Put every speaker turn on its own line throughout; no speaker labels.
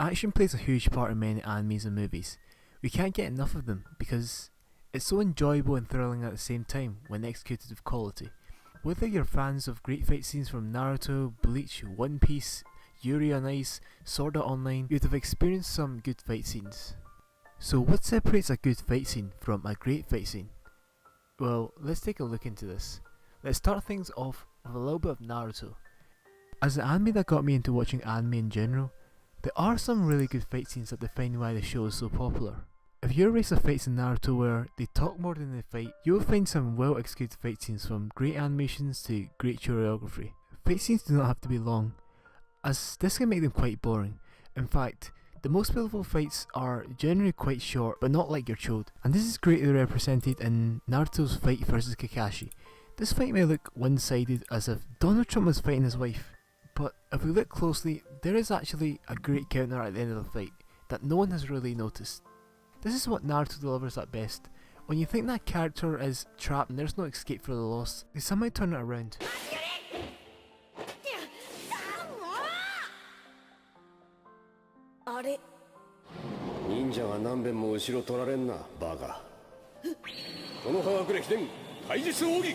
Action plays a huge part in many animes and movies. We can't get enough of them because it's so enjoyable and thrilling at the same time when executed with quality. Whether you're fans of great fight scenes from Naruto, Bleach, One Piece, Yuri on Ice, Sword Art Online, you'd have experienced some good fight scenes. So what separates a good fight scene from a great fight scene? Well, let's take a look into this. Let's start things off with a little bit of Naruto. As the anime that got me into watching anime in general, there are some really good fight scenes that define why the show is so popular. If you're a race of fights in Naruto where they talk more than they fight, you will find some well executed fight scenes from great animations to great choreography. Fight scenes do not have to be long, as this can make them quite boring. In fact, the most beautiful fights are generally quite short but not like your chode, and this is greatly represented in Naruto's fight versus Kakashi. This fight may look one-sided as if Donald Trump was fighting his wife, but if we look closely, there is actually a great counter at the end of the fight that no one has really noticed. This is what Naruto delivers at best. When you think that character is trapped and there's no escape for the loss, they somehow turn it around.
あれ
忍者が何遍も後ろ取られんなバカこの科学歴伝体術奥義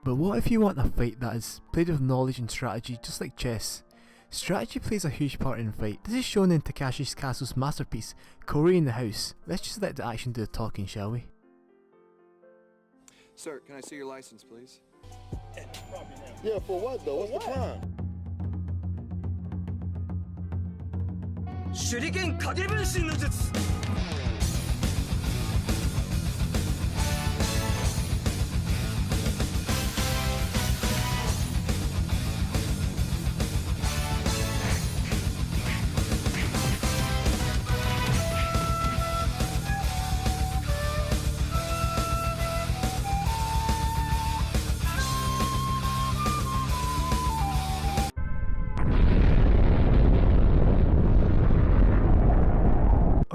But what if you want a fight that is played with knowledge and strategy just like chess? Strategy plays a huge part in a fight. This is shown in Takashi's Castle's masterpiece, Cory in the House. Let's just let the action do the talking, shall we?
Sir, can I see your license, please?
Yeah, for what though? What's the crime?
手裏剣影分身の術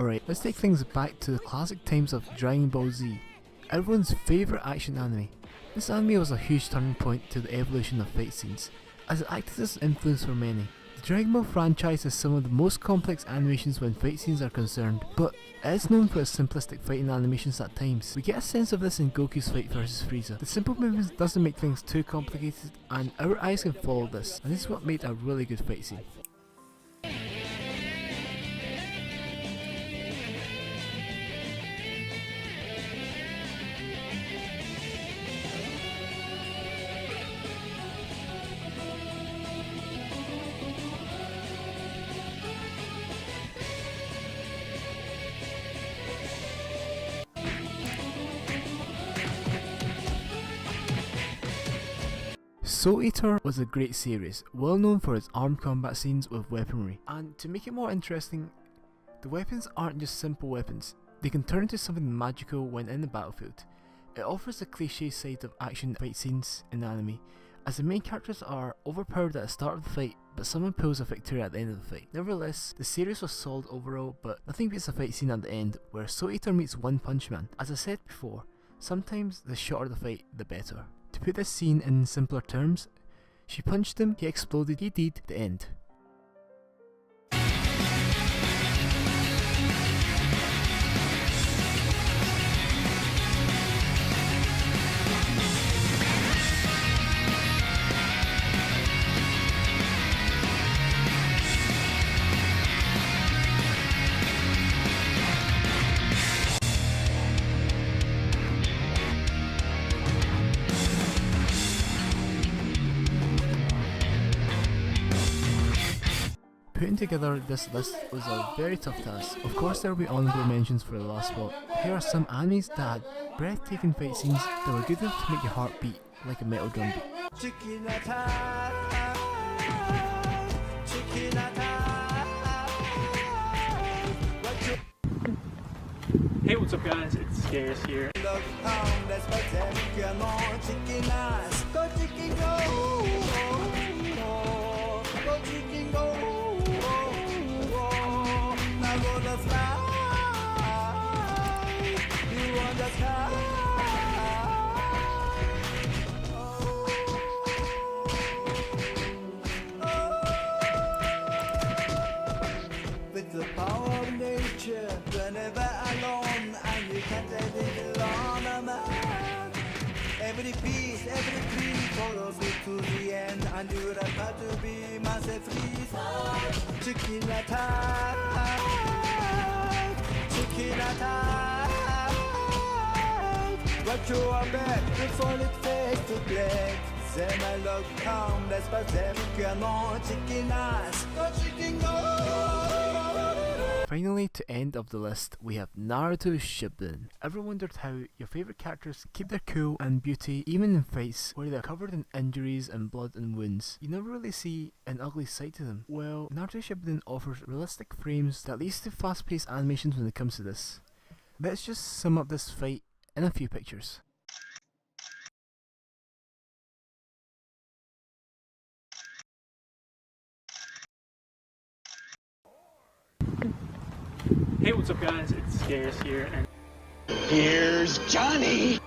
Alright, let's take things back to the classic times of Dragon Ball Z, everyone's favourite action anime. This anime was a huge turning point to the evolution of fight scenes, as it acted as influence for many. The Dragon Ball franchise has some of the most complex animations when fight scenes are concerned, but it is known for its simplistic fighting animations at times. We get a sense of this in Goku's fight versus Frieza. The simple movements doesn't make things too complicated, and our eyes can follow this, and this is what made a really good fight scene. Soul Eater was a great series, well known for its armed combat scenes with weaponry. And to make it more interesting, the weapons aren't just simple weapons, they can turn into something magical when in the battlefield. It offers the cliche side of action fight scenes in anime, as the main characters are overpowered at the start of the fight, but someone pulls a victory at the end of the fight. Nevertheless, the series was solid overall, but nothing beats a fight scene at the end where Soul Eater meets One Punch Man. As I said before, sometimes the shorter the fight, the better. To put this scene in simpler terms, she punched him, he exploded, he did, the end. Putting together this list was a very tough task. Of course there will be honourable mentions for the last spot. Here are some animes that had breathtaking fight scenes that were good enough to make your heart beat like a metal drum beat.
Hey, what's up guys, it's Geas here.
every piece, every tree follows you to the end, and you're about to be massive free. Chicken attack, chicken attack. What you are back, before it fades to black. Then I look down, that's pas no chicken ass, go chicken go.
Finally, to end of the list, we have Naruto Shippuden. Ever wondered how your favourite characters keep their cool and beauty even in fights where they're covered in injuries and blood and wounds? You never really see an ugly side to them. Well, Naruto Shippuden offers realistic frames that leads to fast-paced animations when it comes to this. Let's just sum up this fight in a few pictures.
Hey, what's up guys? It's Geas here, and
Here's Johnny!